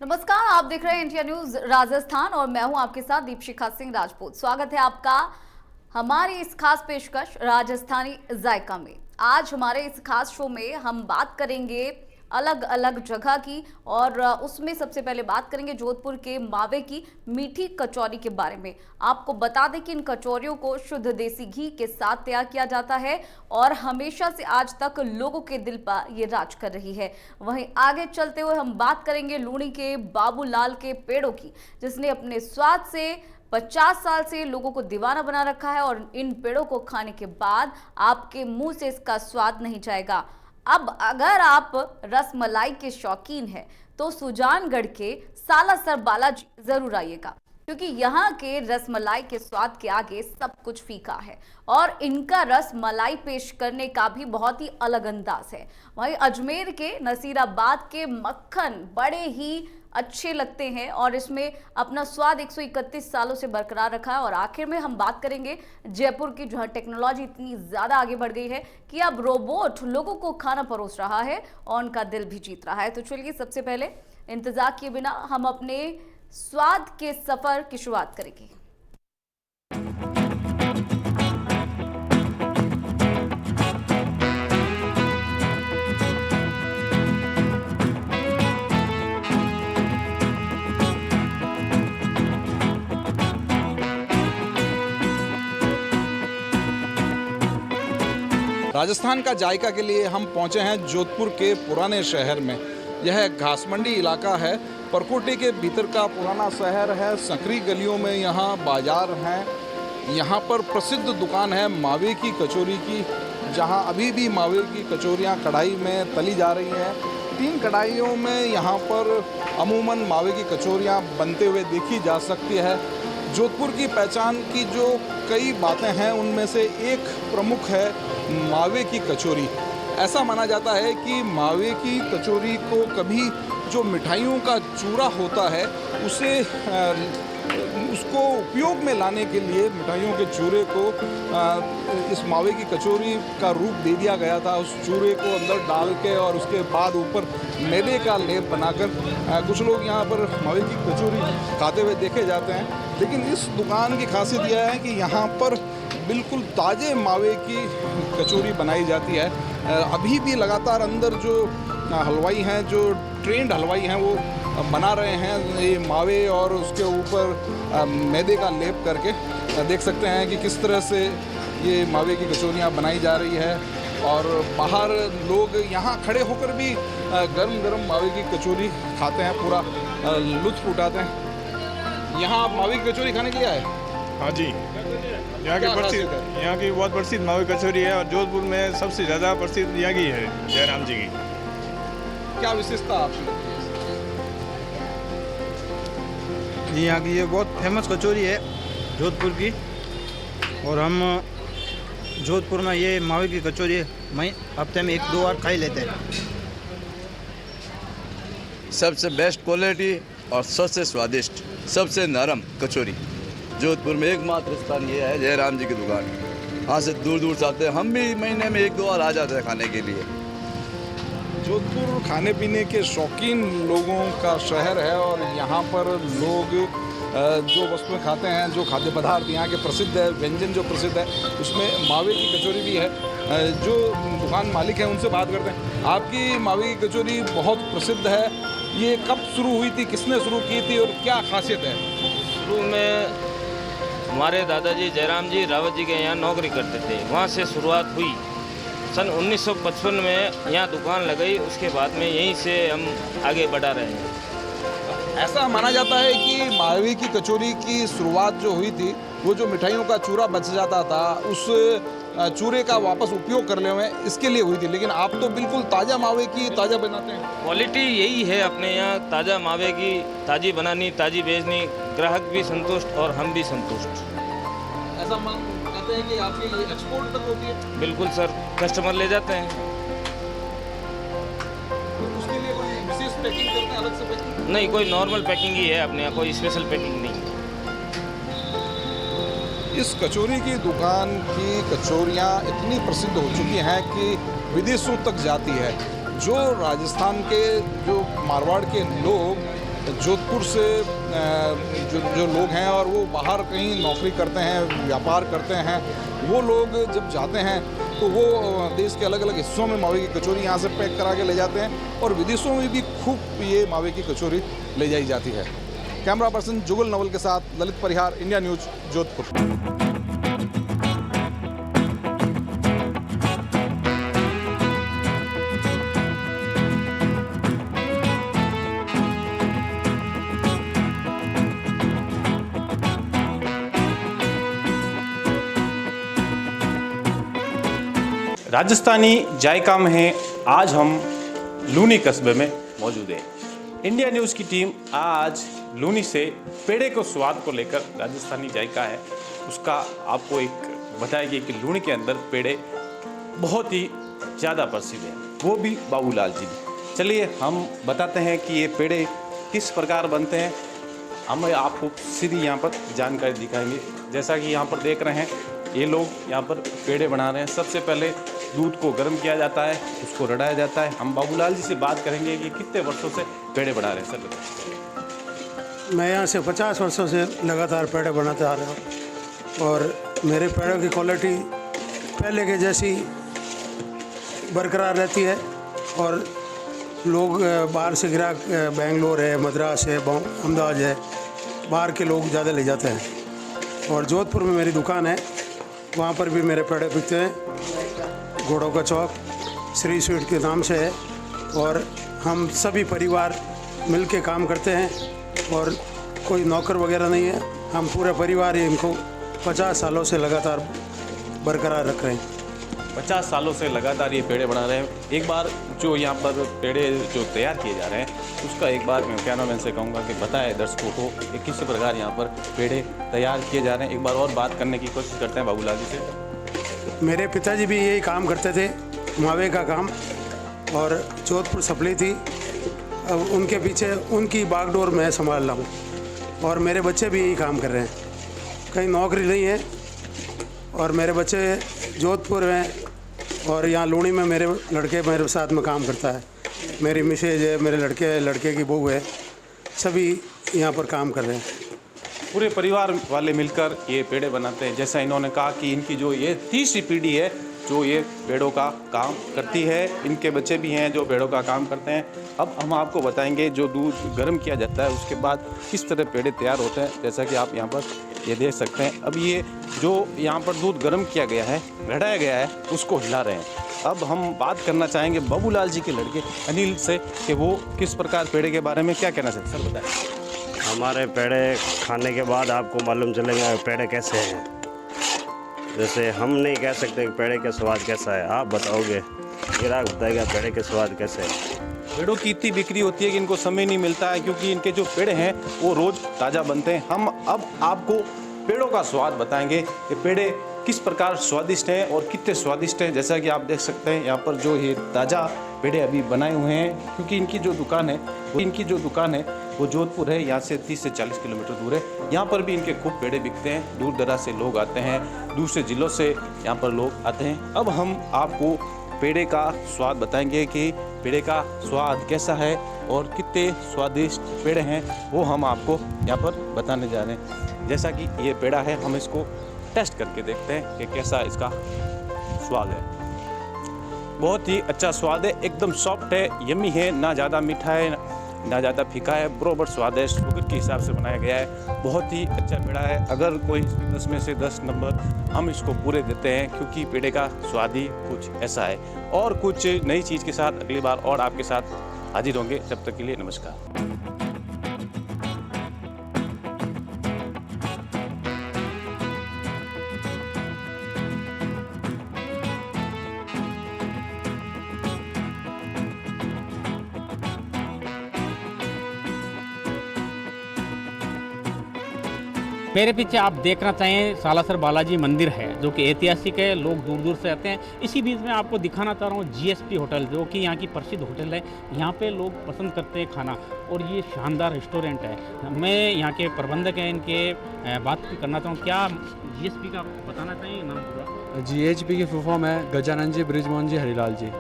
नमस्कार, आप देख रहे हैं इंडिया न्यूज राजस्थान और मैं हूं आपके साथ दीपशिखा सिंह राजपूत। स्वागत है आपका हमारी इस खास पेशकश राजस्थानी जायका में। आज हमारे इस खास शो में हम बात करेंगे अलग अलग जगह की और उसमें सबसे पहले बात करेंगे जोधपुर के मावे की मीठी कचौरी के बारे में। आपको बता दें कि इन कचौरियों को शुद्ध देसी घी के साथ तैयार किया जाता है और हमेशा से आज तक लोगों के दिल पर ये राज कर रही है। वहीं आगे चलते हुए हम बात करेंगे लूणी के बाबूलाल के पेड़ों की, जिसने अपने स्वाद से 50 साल से लोगों को दीवाना बना रखा है और इन पेड़ों को खाने के बाद आपके मुंह से इसका स्वाद नहीं जाएगा। अब अगर आप रसमलाई के शौकीन हैं तो सुजानगढ़ के सालासर बालाजी जरूर आइएगा, क्योंकि यहाँ के रसमलाई के स्वाद के आगे सब कुछ फीका है और इनका रसमलाई पेश करने का भी बहुत ही अलग अंदाज है। वहीं अजमेर के नसीराबाद के मक्खन बड़े ही अच्छे लगते हैं और इसमें अपना स्वाद 131 सालों से बरकरार रखा है। और आखिर में हम बात करेंगे जयपुर की, जहां टेक्नोलॉजी इतनी ज्यादा आगे बढ़ गई है कि अब रोबोट लोगों को खाना परोस रहा है और उनका दिल भी जीत रहा है। तो चलिए सबसे पहले इंतजार किए बिना हम अपने स्वाद के सफर की शुरुआत करेंगे। राजस्थान का जायका के लिए हम पहुंचे हैं जोधपुर के पुराने शहर में। यह घासमंडी इलाका है, परकोटे के भीतर का पुराना शहर है। सकरी गलियों में यहाँ बाजार हैं। यहाँ पर प्रसिद्ध दुकान है मावे की कचौरी की, जहाँ अभी भी मावे की कचौरियाँ कढ़ाई में तली जा रही हैं। 3 कढ़ाइयों में यहाँ पर अमूमन मावे की कचौरियाँ बनते हुए देखी जा सकती है। जोधपुर की पहचान की जो कई बातें हैं उनमें से एक प्रमुख है मावे की कचौरी। ऐसा माना जाता है कि मावे की कचौरी को कभी जो मिठाइयों का चूरा होता है उसको उपयोग में लाने के लिए मिठाइयों के चूरे को इस मावे की कचौरी का रूप दे दिया गया था। उस चूरे को अंदर डाल के और उसके बाद ऊपर मैदे का लेप बनाकर कुछ लोग यहाँ पर मावे की कचौरी खाते हुए देखे जाते हैं। लेकिन इस दुकान की खासियत यह है कि यहाँ पर बिल्कुल ताज़े मावे की कचौरी बनाई जाती है। अभी भी लगातार अंदर जो हलवाई हैं, जो ट्रेंड हलवाई हैं, वो बना रहे हैं ये मावे और उसके ऊपर मैदे का लेप करके। देख सकते हैं कि किस तरह से ये मावे की कचौरियाँ बनाई जा रही है और बाहर लोग यहाँ खड़े होकर भी गरम गरम मावे की कचौरी खाते हैं, पूरा लुत्फ उठाते हैं। यहाँ आप मावे की कचौरी खाने के लिए आए? हाँ जी, यहाँ की बहुत प्रसिद्ध मावे कचौरी है और जोधपुर में सबसे ज़्यादा प्रसिद्ध यहाँ की है, जयराम जी की। क्या विशेषता आपकी? यहाँ की ये बहुत फेमस कचौरी है जोधपुर की, और हम जोधपुर में ये मावे की कचौरी मैं हफ्ते में 1-2 बार खा ही लेते हैं। सबसे बेस्ट क्वालिटी और सबसे स्वादिष्ट, सबसे नरम कचौरी जोधपुर में एकमात्र स्थान ये है, जयराम जी की दुकान। यहाँ से दूर दूर से आते हैं, हम भी महीने में 1-2 बार आ जाते हैं खाने के लिए। जोधपुर खाने पीने के शौकीन लोगों का शहर है और यहाँ पर लोग जो वस्तुएं खाते हैं, जो खाद्य पदार्थ यहाँ के प्रसिद्ध है, व्यंजन जो प्रसिद्ध है, उसमें मावे की कचौरी भी है। जो दुकान मालिक हैं उनसे बात करते हैं। आपकी मावे की कचौरी बहुत प्रसिद्ध है, ये कब शुरू हुई थी, किसने शुरू की थी और क्या खासियत है? शुरू में हमारे दादाजी जयराम जी रावत जी के यहाँ नौकरी करते थे, वहाँ से शुरुआत हुई। सन 1955 में यहाँ दुकान लगाई, उसके बाद में यहीं से हम आगे बढ़ा रहे हैं। ऐसा माना जाता है कि मावे की कचौरी की शुरुआत जो हुई थी, वो जो मिठाइयों का चूरा बच जाता था उस चूरे का वापस उपयोग कर ले में इसके लिए हुई थी। लेकिन आप तो बिल्कुल ताज़ा मावे की ताज़ा बनाते हैं। क्वालिटी यही है अपने यहाँ, ताज़ा मावे की ताज़ी बनानी, ताज़ी बेचनी, ग्राहक भी संतुष्ट और हम भी संतुष्ट। ऐसा कहते हैं कि आपकी एक्सपोर्ट तक होती है? बिल्कुल सर, कस्टमर ले जाते हैं। तो उसके लिए कोई विशेष पैकिंग करते हैं, अलग से पैकिंग? नहीं, कोई नॉर्मल पैकिंग ही है अपने यहाँ, कोई स्पेशल पैकिंग नहीं। इस कचौरी की दुकान की कचौरियाँ इतनी प्रसिद्ध हो चुकी हैं कि विदेशों तक जाती है। जो राजस्थान के, जो मारवाड़ के लोग जोधपुर से जो लोग हैं और वो बाहर कहीं नौकरी करते हैं, व्यापार करते हैं, वो लोग जब जाते हैं तो वो देश के अलग अलग हिस्सों में मावे की कचौरी यहाँ से पैक करा के ले जाते हैं और विदेशों में भी खूब ये मावे की कचौरी ले जाई जाती है। कैमरा पर्सन जुगल नवल के साथ ललित परिहार, इंडिया न्यूज़, जोधपुर। राजस्थानी जायका में आज हम लूनी कस्बे में मौजूद हैं। इंडिया न्यूज़ की टीम आज लूनी से पेड़े को स्वाद को लेकर राजस्थानी जायका है उसका आपको एक बताएगी कि लूनी के अंदर पेड़े बहुत ही ज़्यादा प्रसिद्ध हैं, वो भी बाबूलाल जी। चलिए हम बताते हैं कि ये पेड़े किस प्रकार बनते हैं। हम आपको सीधी यहाँ पर जानकारी दिखाएंगे। जैसा कि यहाँ पर देख रहे हैं ये लोग यहाँ पर पेड़े बना रहे हैं। सबसे पहले दूध को गर्म किया जाता है, उसको रड़ाया जाता है। हम बाबूलाल जी से बात करेंगे कि कितने वर्षों से पेड़े बना रहे हैं। सर बताइए। मैं यहाँ से 50 वर्षों से लगातार पेड़े बनाते आ रहा हूँ और मेरे पेड़ों की क्वालिटी पहले के जैसी बरकरार रहती है और लोग बाहर से ग्राहक बेंगलोर है, मद्रास है, अहमदाबाद है, बाहर के लोग ज़्यादा ले जाते हैं। और जोधपुर में मेरी दुकान है, वहाँ पर भी मेरे पेड़े बिकते हैं। घोड़ों का चौक श्री स्वीट के नाम से है और हम सभी परिवार मिल के काम करते हैं और कोई नौकर वगैरह नहीं है। हम पूरा परिवार इनको 50 सालों से लगातार बरकरार रख रहे हैं। 50 सालों से लगातार ये पेड़े बना रहे हैं। एक बार जो यहाँ पर पेड़े जो तैयार किए जा रहे हैं उसका एक बार मैं कैमरामैन से कहूँगा कि बताए दर्शकों को कि किस प्रकार यहाँ पर पेड़े तैयार किए जा रहे हैं। एक बार और बात करने की कोशिश करते हैं बाबूलाल जी से। मेरे पिताजी भी यही काम करते थे, मावे का काम, और जोधपुर सप्लाई थी। अब उनके पीछे उनकी बागडोर मैं संभाल रहा हूँ और मेरे बच्चे भी यही काम कर रहे हैं। कहीं नौकरी नहीं है और मेरे बच्चे जोधपुर में और यहाँ लूनी में मेरे लड़के मेरे साथ में काम करता है। मेरी मिसेज है, मेरे लड़के की बहू है, सभी यहाँ पर काम कर रहे हैं। पूरे परिवार वाले मिलकर ये पेड़े बनाते हैं। जैसा इन्होंने कहा कि इनकी जो ये तीसरी पीढ़ी है जो ये पेड़ों का काम करती है। इनके बच्चे भी हैं जो पेड़ों का काम करते हैं। अब हम आपको बताएंगे जो दूध गर्म किया जाता है उसके बाद किस तरह पेड़े तैयार होते हैं। जैसा कि आप यहाँ पर ये देख सकते हैं। अब ये जो यहाँ पर दूध गर्म किया गया है, रड़ाया गया है, उसको हिला रहे हैं। अब हम बात करना चाहेंगे बाबूलाल जी के लड़के अनिल से कि वो किस प्रकार पेड़े के बारे में क्या कहना चाहते हैं। सर बताएं। हमारे पेड़े खाने के बाद आपको मालूम चलेगा पेड़े कैसे हैं। जैसे हम नहीं कह सकते कि पेड़े का स्वाद कैसा है, आप बताओगे, ग्राहक बताएगा पेड़े के स्वाद कैसे है। पेड़ों की इतनी बिक्री होती है कि इनको समय नहीं मिलता है क्योंकि इनके जो पेड़ हैं वो रोज़ ताज़ा बनते हैं। हम अब आपको पेड़ों का स्वाद बताएंगे कि पेड़े किस प्रकार स्वादिष्ट हैं और कितने स्वादिष्ट हैं। जैसा कि आप देख सकते हैं यहाँ पर जो ये ताज़ा पेड़े अभी बनाए हुए हैं, क्योंकि इनकी जो दुकान है वो जोधपुर है, यहाँ से 30 से 40 किलोमीटर दूर है। यहाँ पर भी इनके खूब पेड़े बिकते हैं। दूर दराज से लोग आते हैं, दूसरे ज़िलों से यहाँ पर लोग आते हैं। अब हम आपको पेड़े का स्वाद बताएंगे कि पेड़े का स्वाद कैसा है और कितने स्वादिष्ट पेड़े हैं, वो हम आपको यहाँ पर बताने जा रहे हैं। जैसा कि ये पेड़ा है, हम इसको टेस्ट करके देखते हैं कि कैसा इसका स्वाद है। बहुत ही अच्छा स्वाद है, एकदम सॉफ्ट है, यम्मी है, ना ज़्यादा मीठा है ना ज़्यादा फीका है, बराबर स्वाद है। शुगर के हिसाब से बनाया गया है, बहुत ही अच्छा पेड़ा है। अगर कोई 10 में से 10 नंबर हम इसको पूरे देते हैं क्योंकि पेड़े का स्वाद ही कुछ ऐसा है। और कुछ नई चीज़ के साथ अगली बार और आपके साथ हाजिर होंगे। जब तक के लिए नमस्कार। मेरे पीछे आप देखना चाहें सालासर बालाजी मंदिर है जो कि ऐतिहासिक है, लोग दूर दूर से आते हैं। इसी बीच में आपको दिखाना चाह रहा हूँ GSP होटल, जो कि यहाँ की प्रसिद्ध होटल है। यहाँ पे लोग पसंद करते हैं खाना और ये शानदार रेस्टोरेंट है। मैं यहाँ के प्रबंधक हैं, इनके बात करना चाहूँ। क्या GSP का बताना चाहिए नाम पूरा? GHP की फुल फॉर्म है गजानन जी, ब्रिजमोहन जी, हरिलाल जी।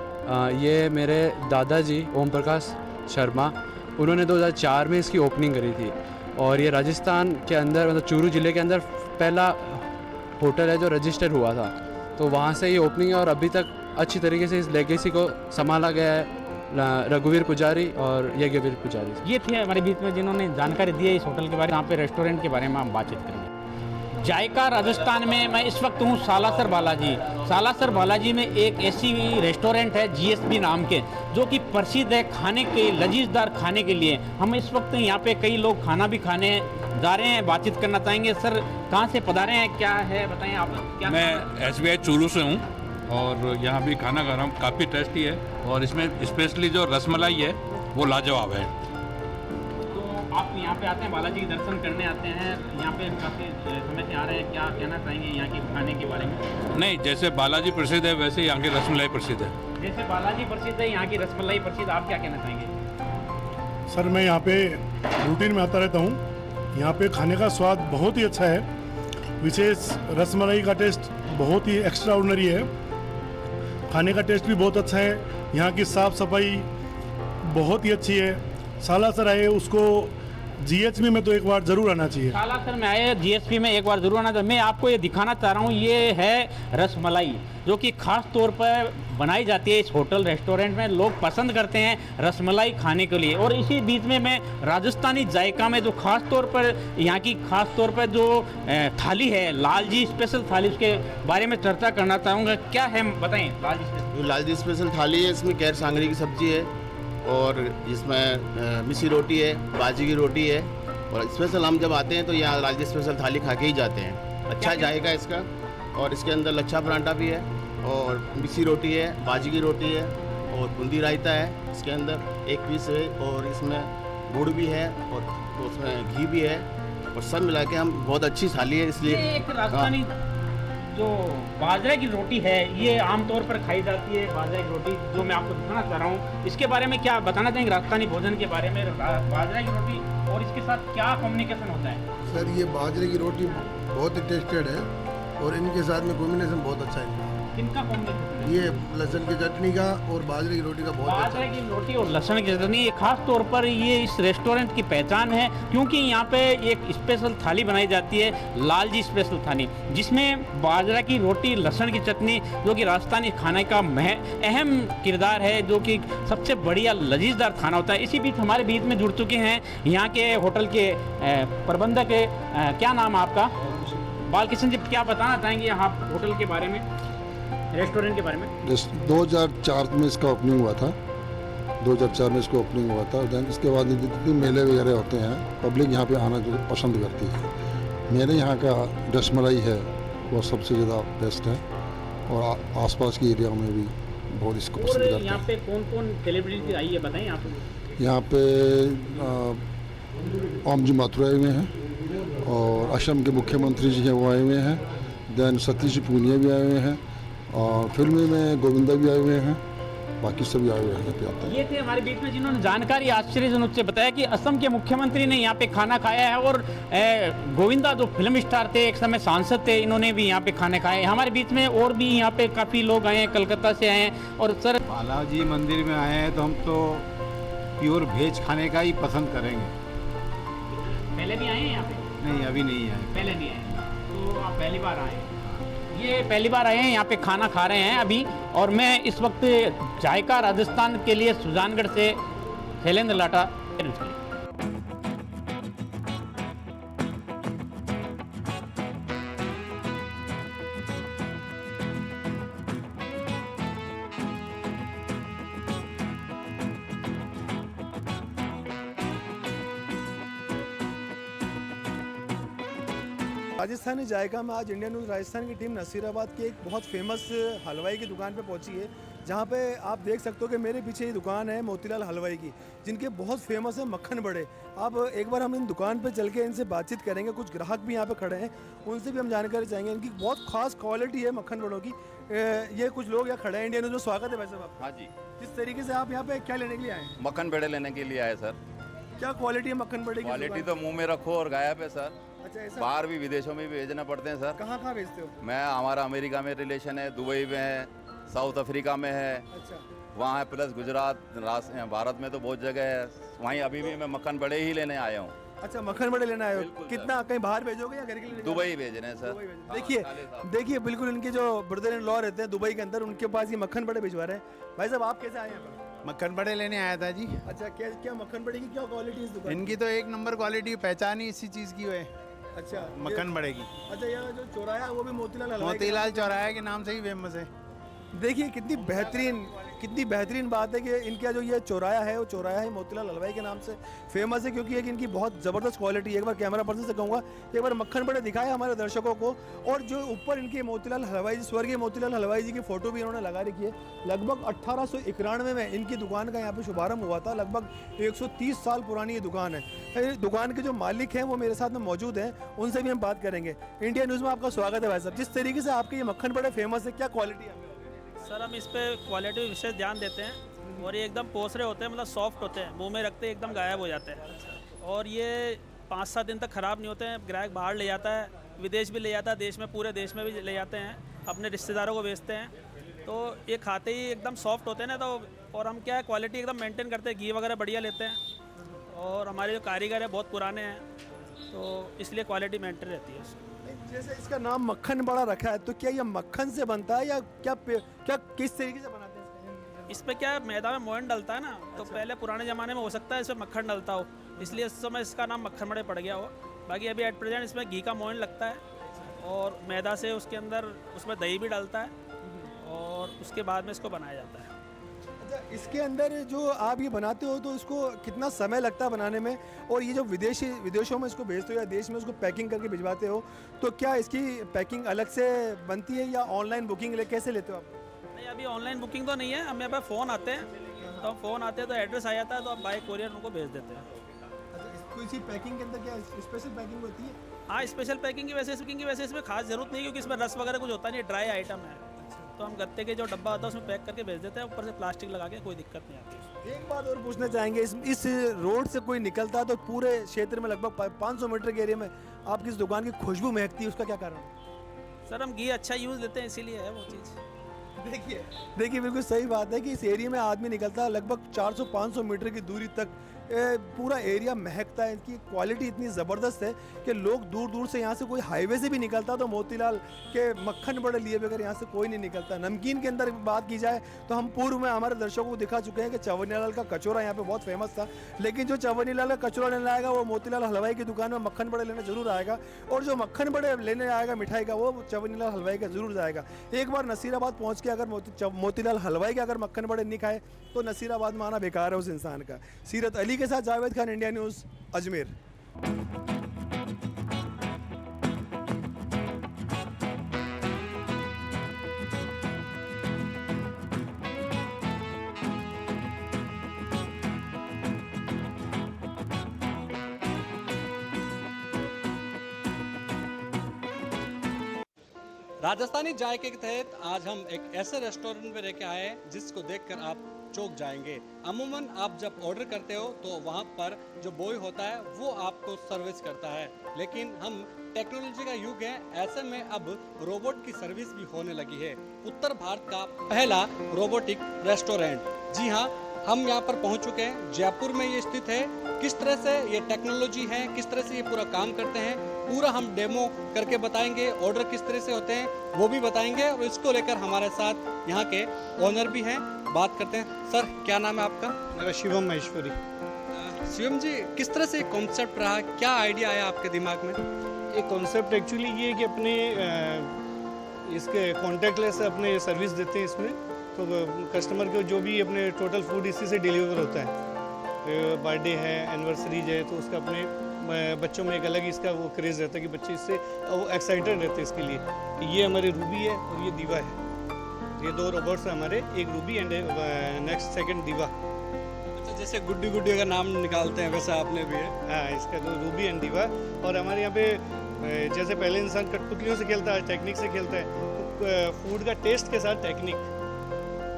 ये मेरे दादाजी ओम प्रकाश शर्मा उन्होंने 2004 में इसकी ओपनिंग करी थी और ये राजस्थान के अंदर मतलब चूरू ज़िले के अंदर पहला होटल है जो रजिस्टर हुआ था। तो वहाँ से ये ओपनिंग है और अभी तक अच्छी तरीके से इस लेगेसी को संभाला गया है रघुवीर पुजारी और यज्ञवीर पुजारी। ये थे हमारे बीच में जिन्होंने जानकारी दी है इस होटल के बारे में, यहाँ पे रेस्टोरेंट के बारे में हम बातचीत करेंगे। जायका राजस्थान में मैं इस वक्त हूँ सालासर बालाजी। सालासर बालाजी में एक ऐसी रेस्टोरेंट है जीएसपी नाम के, जो कि प्रसिद्ध है खाने के लजीजदार खाने के लिए। हम इस वक्त यहाँ पे कई लोग खाना भी खाने जा रहे हैं, बातचीत करना चाहेंगे। सर कहाँ से पधारे हैं, क्या है बताएं आप क्या? मैं SBI चूरू से हूँ और यहाँ भी खाना खा रहा हूँ, काफ़ी टेस्टी है और इसमें स्पेशली जो रसमलाई है वो लाजवाब है। तो आप यहाँ पे आते हैं, बालाजी के दर्शन करने आते हैं, यहाँ पे काफ़ी समय से आ रहे हैं, क्या कहना चाहेंगे यहाँ के खाने के बारे में? नहीं, जैसे बालाजी प्रसिद्ध है वैसे यहाँ की रसमलाई प्रसिद्ध है। जैसे बालाजी प्रसिद्ध है, यहाँ की रसमलाई प्रसिद्ध, आप क्या कहना चाहेंगे? सर मैं यहाँ पे रूटीन में आता रहता हूँ। यहाँ पे खाने का स्वाद बहुत ही अच्छा है, विशेष रसमलाई का टेस्ट बहुत ही एक्स्ट्रा ऑर्डिनरी है। खाने का टेस्ट भी बहुत अच्छा है, यहाँ की साफ़ सफाई बहुत ही अच्छी है। सालासर आए उसको जीएचपी में तो एक बार जरूर आना चाहिए। सालासर में आए जीएसपी में एक बार जरूर आना चाहिए। मैं आपको ये दिखाना चाह रहा हूँ, ये है रसमलाई, जो कि खास तौर पर बनाई जाती है इस होटल रेस्टोरेंट में। लोग पसंद करते हैं रसमलाई खाने के लिए। और इसी बीच में मैं राजस्थानी जायका में जो खास तौर पर यहाँ की खास तौर पर जो थाली है, लालजी स्पेशल थाली, उसके बारे में चर्चा करना चाहूँगा। क्या है बताएं लालजी स्पेशल? लालजी स्पेशल थाली है, इसमें गैर सांगरी की सब्जी है और इसमें मिसी रोटी है, बाजी की रोटी है। और स्पेशल हम जब आते हैं तो यहाँ लालजी स्पेशल थाली खा के ही जाते हैं। अच्छा जाएगा इसका। और इसके अंदर लच्छा परांठा भी है और मिसी रोटी है, बाजी की रोटी है और बूंदी रायता है इसके अंदर एक पीस है। और इसमें गुड़ भी है और तो उसमें घी भी है और सब मिला के हम बहुत अच्छी थाली है। इसलिए एक राजस्थानी जो बाजरे की रोटी है, ये आमतौर पर खाई जाती है बाजरे की रोटी, जो मैं आपको दिखाना चाह रहा हूँ। इसके बारे में क्या बताना चाहेंगे राजस्थानी भोजन के बारे में, बाजरे की रोटी और इसके साथ क्या कम्युनिकेशन होता है? सर ये बाजरे की रोटी बहुत ही टेस्टेड है और इनके साथ में कॉम्बिनेशन बहुत अच्छा है। किनका कॉम्बिनेशन? ये लहसुन की चटनी का और बाजरे की रोटी का बहुत अच्छा। बाजरे की रोटी और लहसुन की चटनी, ये खास तौर पर ये इस रेस्टोरेंट की पहचान है, क्योंकि यहाँ पे एक स्पेशल थाली बनाई जाती है, लालजी स्पेशल थाली, जिसमें बाजरा की रोटी, लहसुन की चटनी, जो कि राजस्थानी खाने का अहम किरदार है, जो कि सबसे बढ़िया लजीजदार खाना होता है। इसी बीच हमारे बीच में जुड़ चुके हैं यहाँ के होटल के प्रबंधक। क्या नाम है आपका? बालकिशन जी, क्या बताना चाहेंगे यहाँ होटल के बारे में, रेस्टोरेंट के बारे में? 2004 में इसका ओपनिंग हुआ था। 2004 में इसका ओपनिंग हुआ था। दैन इसके बाद जितने मेले वगैरह होते हैं, पब्लिक यहाँ पे आना जो पसंद करती है। मेरे यहाँ का रसमलाई है वो सबसे ज़्यादा बेस्ट है और आसपास की एरिया में भी बहुत इसको पसंद करते हैं। यहाँ पे कौन कौन सेलिब्रिटी आई है बताएं आप? यहाँ पे ओम जी माथुर आए हुए हैं और असम के मुख्यमंत्री जी हैं वो आए हुए हैं। दैन सतीश जी पूनिया भी आए हुए हैं और फिल्म में गोविंदा भी आए हुए हैं, बाकी सभी आए हुए हैं। ये थे हमारे बीच में जिन्होंने जानकारी आश्चर्यजनक से बताया कि असम के मुख्यमंत्री ने यहाँ पे खाना खाया है और गोविंदा जो फिल्म स्टार थे, एक समय सांसद थे, इन्होंने भी यहाँ पे खाने खाए। हमारे बीच में और भी यहाँ पे काफ़ी लोग आए हैं, कलकत्ता से आए हैं। और सर बालाजी मंदिर में आए हैं तो हम तो प्योर वेज खाने का ही पसंद करेंगे। पहले भी आए हैं यहाँ पे? नहीं, अभी नहीं आए। पहले नहीं आए, तो आप पहली बार आए? ये पहली बार आए हैं, यहाँ पे खाना खा रहे हैं अभी। और मैं इस वक्त जायका राजस्थान के लिए सुजानगढ़ से शैलेंद्र लाटा। राजस्थानी जायका में आज इंडियन न्यूज़ राजस्थान की टीम नसीराबाद की एक बहुत फेमस हलवाई की दुकान पे पहुंची है, जहां पे आप देख सकते हो कि मेरे पीछे ये दुकान है मोतीलाल हलवाई की, जिनके बहुत फेमस है मक्खन बड़े। अब एक बार हम इन दुकान पे चल के इनसे बातचीत करेंगे। कुछ ग्राहक भी यहाँ पे खड़े हैं, उनसे भी हम जानकारी चाहेंगे। इनकी बहुत खास क्वालिटी है मक्खन बड़ों की। ये कुछ लोग यहाँ खड़े हैं। इंडियन न्यूज़ में स्वागत है। वैसे आप? हाँ जी। किस तरीके से आप यहाँ पे क्या लेने के लिए आए? मक्खन पेड़े लेने के लिए आए सर। क्या क्वालिटी है मक्खन बड़े की? क्वालिटी तो मुंह में रखो और गायब है सर। अच्छा, ऐसा? बाहर भी विदेशों में भी भेजना पड़ते हैं सर। कहाँ कहाँ भेजते हो? मैं हमारा अमेरिका में रिलेशन है, दुबई में है, साउथ अफ्रीका में है। अच्छा, वहाँ है, प्लस गुजरात भारत में तो बहुत जगह है। वहीं अभी भी मैं मक्खन बड़े ही लेने आया हूँ। अच्छा, मक्खन बड़े लेना आए हो। कितना कहीं बाहर भेजोगे या घर के लिए? दुबई भेज रहे हैं सर। देखिए बिल्कुल इनके जो ब्रदर इन लॉ रहते हैं दुबई के अंदर, उनके पास ये मक्खन बड़े भिजवा रहे हैं। भाई साहब, आप कैसे आए हैं? मक्खन बड़े लेने आया था जी। अच्छा, क्या मक्खन बड़े की क्या क्वालिटी इस दुकान? इनकी तो एक नंबर क्वालिटी, पहचान ही इसी चीज़ की है। अच्छा, मक्खन बड़े की। अच्छा, यह जो चौराहा है वो भी मोतीलाल चौराहे के नाम से ही फेमस है। देखिए कितनी बेहतरीन बात है कि इनका जो ये चौराहा है वो चौराहा ही मोतीलाल हलवाई के नाम से फेमस है, क्योंकि एक इनकी बहुत ज़बरदस्त क्वालिटी है। एक बार कैमरा पर्सन से कहूँगा एक बार मक्खन बड़े दिखाए हमारे दर्शकों को। और जो ऊपर इनके मोतीलाल हलवाई जी, स्वर्गीय मोतीलाल हलवाई जी की फ़ोटो भी इन्होंने लगा रखी है। लगभग 1891 में इनकी दुकान का यहाँ पर शुभारम्भ हुआ था। लगभग 130 साल पुरानी ये दुकान है। दुकान के जो मालिक हैं वो मेरे साथ में मौजूद हैं, उनसे भी हम बात करेंगे। इंडिया न्यूज़ में आपका स्वागत है भाई साहब। जिस तरीके से आपके ये मक्खन बड़े फेमस है, क्या क्वालिटी है? सर, हम इस पे क्वालिटी विशेष ध्यान देते हैं और ये एकदम पोसरे होते हैं, मतलब सॉफ्ट होते हैं, मुंह में रखते एकदम गायब हो जाते हैं। और ये 5-7 दिन तक ख़राब नहीं होते हैं। ग्राहक बाहर ले जाता है, विदेश भी ले जाता है, देश में पूरे देश में भी ले जाते हैं, अपने रिश्तेदारों को बेचते हैं। तो ये खाते ही एकदम सॉफ्ट होते हैं ना। तो और हम क्या है, क्वालिटी एकदम मेंटेन करते हैं, घी वगैरह बढ़िया लेते हैं। और हमारे जो कारीगर है बहुत पुराने हैं, तो इसलिए क्वालिटी मेंटेन रहती है। जैसे इसका नाम मक्खन बड़ा रखा है, तो क्या ये मक्खन से बनता है या क्या किस तरीके से बनाते हैं? इस पे क्या है, मैदा में मोयन डलता है ना। तो पहले पुराने ज़माने में हो सकता है इसमें मक्खन डलता हो, इसलिए इस समय इसका नाम मक्खन बड़े पड़ गया हो। बाकी अभी एट प्रेजेंट इसमें घी का मोयन लगता है और मैदा से उसके अंदर उसमें दही भी डलता है और उसके बाद में इसको बनाया जाता है। अच्छा, इसके अंदर जो आप ये बनाते हो तो इसको कितना समय लगता है बनाने में? और ये जो विदेशों में इसको भेजते हो या देश में उसको पैकिंग करके भिजवाते हो, तो क्या इसकी पैकिंग अलग से बनती है या ऑनलाइन बुकिंग कैसे लेते हो आप? नहीं, अभी ऑनलाइन बुकिंग तो नहीं है। हमें पास फ़ोन आते हैं, तो हम फ़ोन आते हैं तो एड्रेस आ जाता है, तो आप बाय कोरियर उनको भेज देते हैं। अच्छा, इसको इसी पैकिंग के अंदर क्या स्पेशल पैकिंग होती है? हाँ, स्पेशल पैकिंग की वैसे इसमें खास ज़रूरत नहीं है, क्योंकि इसमें रस वगैरह कुछ होता नहीं है, ड्राई आइटम है। तो हम गत्ते के जो डब्बा होता है उसमें पैक करके भेज देते हैं, ऊपर से प्लास्टिक लगा के, कोई दिक्कत नहीं आती। एक बात और पूछना चाहेंगे, इस रोड से कोई निकलता है तो पूरे क्षेत्र में लगभग 500 मीटर के एरिया में आपकी इस दुकान की खुशबू महकती है, उसका क्या कारण है? सर, हम घी अच्छा यूज़ लेते हैं, इसीलिए है वो चीज़। देखिए बिल्कुल सही बात है कि इस एरिया में आदमी निकलता है लगभग 400-500 मीटर की दूरी तक पूरा एरिया महकता है। इनकी क्वालिटी इतनी ज़बरदस्त है कि लोग दूर दूर से यहाँ से, कोई हाईवे से भी निकलता तो मोतीलाल के मक्खन बड़े लिए बगैर यहाँ से कोई नहीं निकलता। नमकीन के अंदर बात की जाए तो हम पूर्व में हमारे दर्शकों को दिखा चुके हैं कि चवन्नीलाल का कचौरा यहाँ पे बहुत फेमस था, लेकिन जो चवन्नीलाल का कचौरा लेने आएगा वो मोतीलाल हलवाई की दुकान में मक्खन बड़े लेने जरूर आएगा, और जो मक्खन बड़े लेने आएगा मिठाई का वो चवन्नीलाल हलवाई का जरूर जाएगा। एक बार नसीराबाद पहुँच के अगर मोतीलाल हलवाई के अगर मक्खन बड़े नहीं खाए तो नसीराबाद में आना बेकार है उस इंसान का। सीरत अली के साथ जावेद खान, इंडिया न्यूज़, अजमेर। राजस्थानी जायके के तहत आज हम एक ऐसे रेस्टोरेंट में लेके आए हैं जिसको देखकर आप चौंक जाएंगे। अमूमन आप जब ऑर्डर करते हो तो वहाँ पर जो बॉय होता है वो आपको सर्विस करता है, लेकिन हम टेक्नोलॉजी का युग है, ऐसे में अब रोबोट की सर्विस भी होने लगी है। उत्तर भारत का पहला रोबोटिक रेस्टोरेंट, जी हाँ, हम यहाँ पर पहुँच चुके हैं। जयपुर में ये स्थित है। किस तरह से ये टेक्नोलॉजी है, किस तरह से ये पूरा काम करते हैं, पूरा हम डेमो करके बताएंगे। ऑर्डर किस तरह से होते हैं वो भी बताएंगे, और इसको लेकर हमारे साथ यहाँ के ओनर भी हैं, बात करते हैं। सर, क्या नाम है आपका? मेरा शिवम महेश्वरी। शिवम जी, किस तरह से कॉन्सेप्ट रहा, क्या आइडिया आया आपके दिमाग में? ये कॉन्सेप्ट एक्चुअली ये है कि अपने इसके कॉन्टेक्टलेस अपने सर्विस देते हैं इसमें, तो कस्टमर को जो भी अपने टोटल फूड इसी से डिलीवर होता है। बर्थडे है, एनिवर्सरीज है, तो उसका अपने बच्चों में एक अलग ही इसका वो क्रेज़ रहता है कि बच्चे इससे वो एक्साइटेड रहते हैं इसके लिए। ये हमारे रूबी है और ये दीवा है, ये दो रोबोट्स हैं हमारे, एक रूबी एंड नेक्स्ट सेकंड दीवा। अच्छा, जैसे गुड्डी गुड्डी का नाम निकालते हैं वैसा आपने भी है? हाँ, इसका तो रूबी एंड दीवा। और हमारे यहाँ पे जैसे पहले इंसान कठपुतलियों से खेलता है, टेक्निक से खेलता है, तो फूड का टेस्ट के साथ टेक्निक,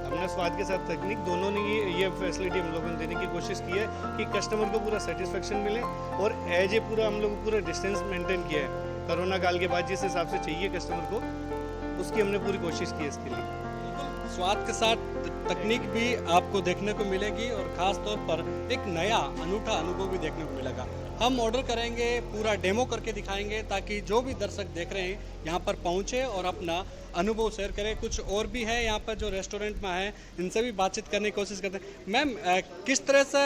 हमने स्वाद के साथ तकनीक दोनों ने ये फैसिलिटी हम लोगों ने देने की कोशिश की है कि कस्टमर को पूरा सेटिस्फेक्शन मिले। और एज ए पूरा हम लोग पूरा डिस्टेंस मेंटेन किया है, कोरोना काल के बाद जिस हिसाब से चाहिए कस्टमर को, उसकी हमने पूरी कोशिश की है इसके लिए। स्वाद के साथ तकनीक भी आपको देखने को मिलेगी और ख़ास तौर पर एक नया अनूठा अनुभव भी देखने को मिलेगा। हम ऑर्डर करेंगे, पूरा डेमो करके दिखाएंगे ताकि जो भी दर्शक देख रहे हैं यहाँ पर पहुँचे और अपना अनुभव शेयर करें। कुछ और भी है यहाँ पर जो रेस्टोरेंट में है, इनसे भी बातचीत करने की कोशिश करते हैं। मैम, किस तरह से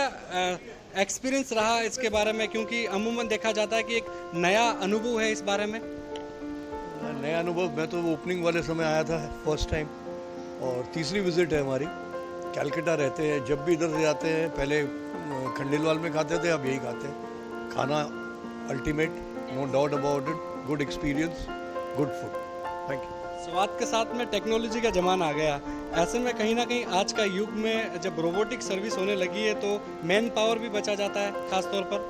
एक्सपीरियंस रहा इसके बारे में, क्योंकि अमूमन देखा जाता है कि एक नया अनुभव है इस बारे में? नया अनुभव, मैं तो ओपनिंग वाले समय आया था फर्स्ट टाइम और तीसरी विजिट है हमारी। कैलकाटा रहते हैं, जब भी इधर से जाते हैं पहले खंडेलवाल में खाते थे, अब यही खाते हैं। खाना ultimate, no doubt about it, good experience, good food. Thank you. स्वाद के साथ में टेक्नोलॉजी का ज़माना आ गया, ऐसे में कहीं ना कहीं आज का युग में जब रोबोटिक सर्विस होने लगी है तो मैन पावर भी बचा जाता है खास तौर पर।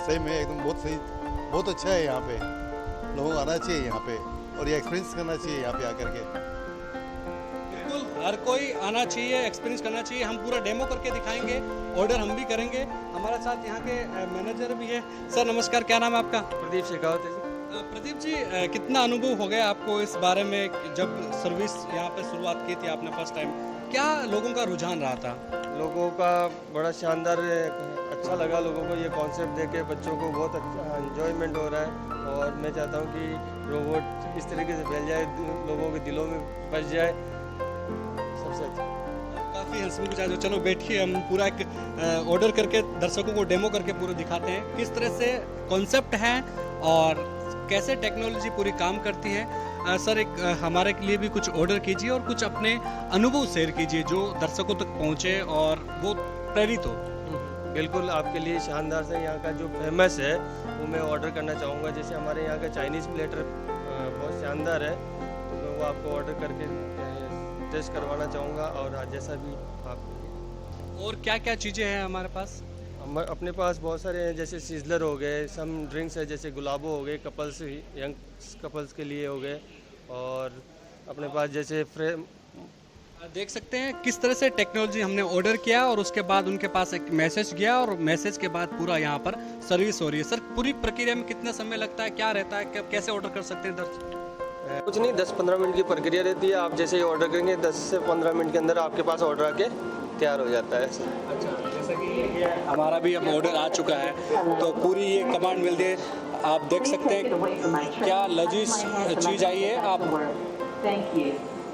सही में एकदम बहुत सही, बहुत अच्छा है यहाँ पे। लोगों को आना चाहिए यहाँ पे और ये एक्सपीरियंस करना चाहिए यहाँ पे आकर के। बिल्कुल, हर कोई आना चाहिए, एक्सपीरियंस करना चाहिए। हम पूरा डेमो करके दिखाएंगे, ऑर्डर हम भी करेंगे। हमारे साथ यहाँ के मैनेजर भी है। सर नमस्कार, क्या नाम है आपका? प्रदीप शेखावत है। प्रदीप जी, कितना अनुभव हो गया आपको इस बारे में, जब सर्विस यहाँ पे शुरुआत की थी आपने फर्स्ट टाइम, क्या लोगों का रुझान रहा था? लोगों का बड़ा शानदार, अच्छा लगा लोगों को ये कॉन्सेप्ट देख के। बच्चों को बहुत अच्छा एंजॉयमेंट हो रहा है और मैं चाहता हूँ कि रोबोट इस तरीके से फैल जाए, लोगों के दिलों में बस जाए, सबसे अच्छा। काफ़ी हंसने को चाहिए। चलो बैठिए, हम पूरा एक ऑर्डर करके दर्शकों को डेमो करके पूरा दिखाते हैं किस तरह से कॉन्सेप्ट है और कैसे टेक्नोलॉजी पूरी काम करती है। सर, एक हमारे लिए भी कुछ ऑर्डर कीजिए और कुछ अपने अनुभव शेयर कीजिए जो दर्शकों तक पहुंचे और वो प्रेरित हो। बिल्कुल, आपके लिए शानदार से यहाँ का जो फेमस है वो मैं ऑर्डर करना चाहूँगा। जैसे हमारे यहाँ का चाइनीज़ प्लेटर बहुत शानदार है, तो मैं वो आपको ऑर्डर करके टेस्ट करवाना चाहूँगा। और जैसा भी आप, और क्या क्या चीज़ें हैं हमारे पास? अपने पास बहुत सारे हैं, जैसे सीजलर हो गए, सम ड्रिंक्स है जैसे गुलाबो हो गए, कपल्स, यंग कपल्स के लिए हो गए। और अपने पास जैसे देख सकते हैं किस तरह से टेक्नोलॉजी हमने ऑर्डर किया और उसके बाद उनके पास एक मैसेज गया और मैसेज के बाद पूरा यहाँ पर सर्विस हो रही है। सर, पूरी प्रक्रिया में कितना समय लगता है, क्या रहता है, कैसे ऑर्डर कर सकते हैं दर्शक? कुछ नहीं, 10-15 मिनट की प्रक्रिया रहती है। आप जैसे ही ऑर्डर करेंगे 10 से 15 मिनट के अंदर आपके पास ऑर्डर आके तैयार हो जाता है। अच्छा, जैसा कि हमारा भी अब ऑर्डर आ चुका है तो पूरी ये कमांड मिलती है। आप देख सकते हैं क्या लजीज चीज़ आई है। आप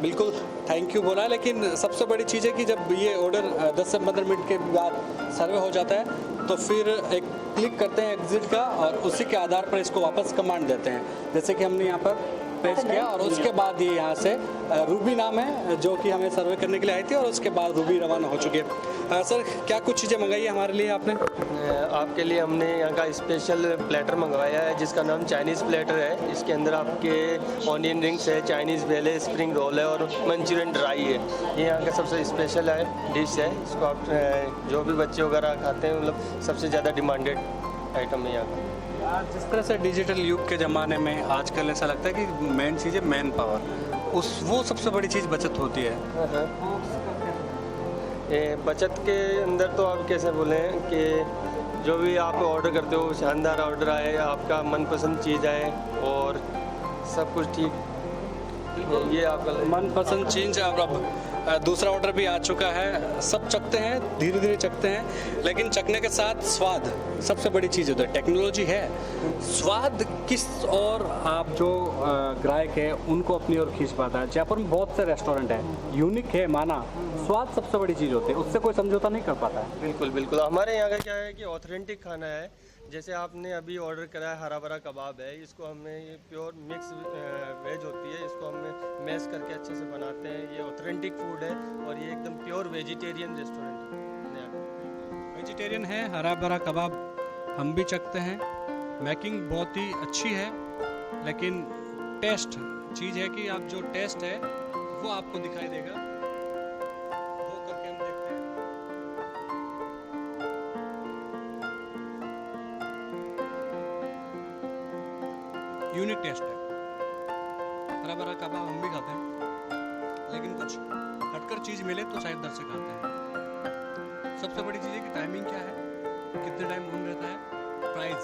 बिल्कुल थैंक यू बोला है, लेकिन सबसे बड़ी चीज़ है कि जब ये ऑर्डर 10 से 15 मिनट के बाद सर्वे हो जाता है तो फिर एक क्लिक करते हैं एग्जिट का और उसी के आधार पर इसको वापस कमांड देते हैं। जैसे कि हमने यहाँ पर प्रेस किया और उसके बाद ये यहाँ से रूबी नाम है जो कि हमें सर्वे करने के लिए आई थी और उसके बाद रूबी रवाना हो चुकी है। सर, क्या कुछ चीज़ें मंगाई है हमारे लिए आपने? आपके लिए हमने यहाँ का स्पेशल प्लेटर मंगवाया है जिसका नाम चाइनीज़ प्लेटर है। इसके अंदर आपके ऑनियन रिंग्स है, चाइनीज़ भेल है, स्प्रिंग रोल है और मंचूरियन ड्राई है। ये यहाँ का सबसे स्पेशल है डिश है। इसको आप जो भी बच्चे वगैरह खाते हैं, मतलब सबसे ज़्यादा डिमांडेड आइटम है यहाँ का। जिस तरह से डिजिटल युग के ज़माने में आजकल ऐसा लगता है कि मेन चीज़ है मैन पावर, वो सबसे बड़ी चीज़ बचत होती है। ये बचत के अंदर तो आप कैसे बोलें कि जो भी आप ऑर्डर करते हो शानदार ऑर्डर आए, आपका मनपसंद चीज़ आए और सब कुछ ठीक, ये आपका मनपसंद चीज़। अब दूसरा ऑर्डर भी आ चुका है। सब चखते हैं, धीरे धीरे चखते हैं, लेकिन चखने के साथ स्वाद सबसे बड़ी चीज़ होती है। टेक्नोलॉजी है, स्वाद किस और आप जो ग्राहक है उनको अपनी ओर खींच पाता है। जयपुर में बहुत से रेस्टोरेंट है, यूनिक है माना, स्वाद सबसे बड़ी चीज़ होती है, उससे कोई समझौता नहीं कर पाता है। बिल्कुल बिल्कुल, हमारे यहाँ का क्या है कि ऑथेंटिक खाना है। जैसे आपने अभी ऑर्डर करा है हरा भरा कबाब है, इसको हमें ये प्योर मिक्स वेज होती है, इसको हम मैश करके अच्छे से बनाते हैं। ये ऑथेंटिक फूड है और ये एकदम प्योर वेजिटेरियन रेस्टोरेंट है। वेजिटेरियन है, हरा भरा कबाब हम भी चखते हैं। मेकिंग बहुत ही अच्छी है, लेकिन टेस्ट चीज़ है कि आप जो टेस्ट है वो आपको दिखाई देगा। वो करके हम देखते हैं। यूनिक टेस्ट है। हरा भरा कबाब हम भी खाते हैं, लेकिन कुछ हटकर चीज़ मिले तो शायद दर्शक आते हैं। सबसे बड़ी चीज़ है कि टाइमिंग क्या है, कितने टाइम रूम रहता है, प्राइस।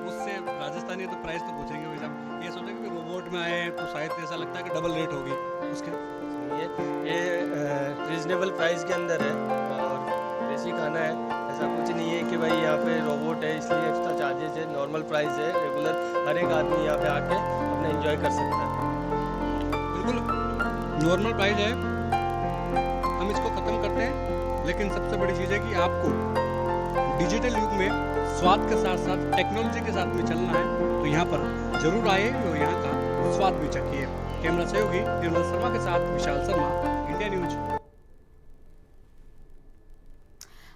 उससे राजस्थानी तो प्राइस तो पूछेंगे भाई साहब, ये सोचेंगे कि रोबोट में आए तो शायद ऐसा लगता है कि डबल रेट होगी उसके। नहीं है, ये रीजनेबल प्राइस के अंदर है और देसी खाना है। ऐसा कुछ नहीं है कि भाई यहाँ पे रोबोट है इसलिए एक्स्ट्रा चार्जेस है, नॉर्मल प्राइस है, रेगुलर हर एक आदमी यहाँ पे आके अपना एंजॉय कर सकता है। बिल्कुल नॉर्मल प्राइस है, हम इसको ख़त्म करते हैं, लेकिन सबसे बड़ी चीज़ है कि आपको डिजिटल युग में स्वाद के साथ साथ टेक्नोलॉजी के साथ में चलना है तो यहाँ पर जरूर आए और यहाँ का स्वाद भी चखिए। कैमरा सहयोगी निर्मल शर्मा के साथ विशाल शर्मा, इंडिया न्यूज।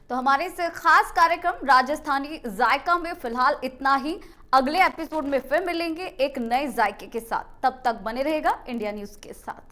तो हमारे इस खास कार्यक्रम राजस्थानी जायका में फिलहाल इतना ही। अगले एपिसोड में फिर मिलेंगे एक नए जायके के साथ। तब तक बने रहेगा इंडिया न्यूज के साथ।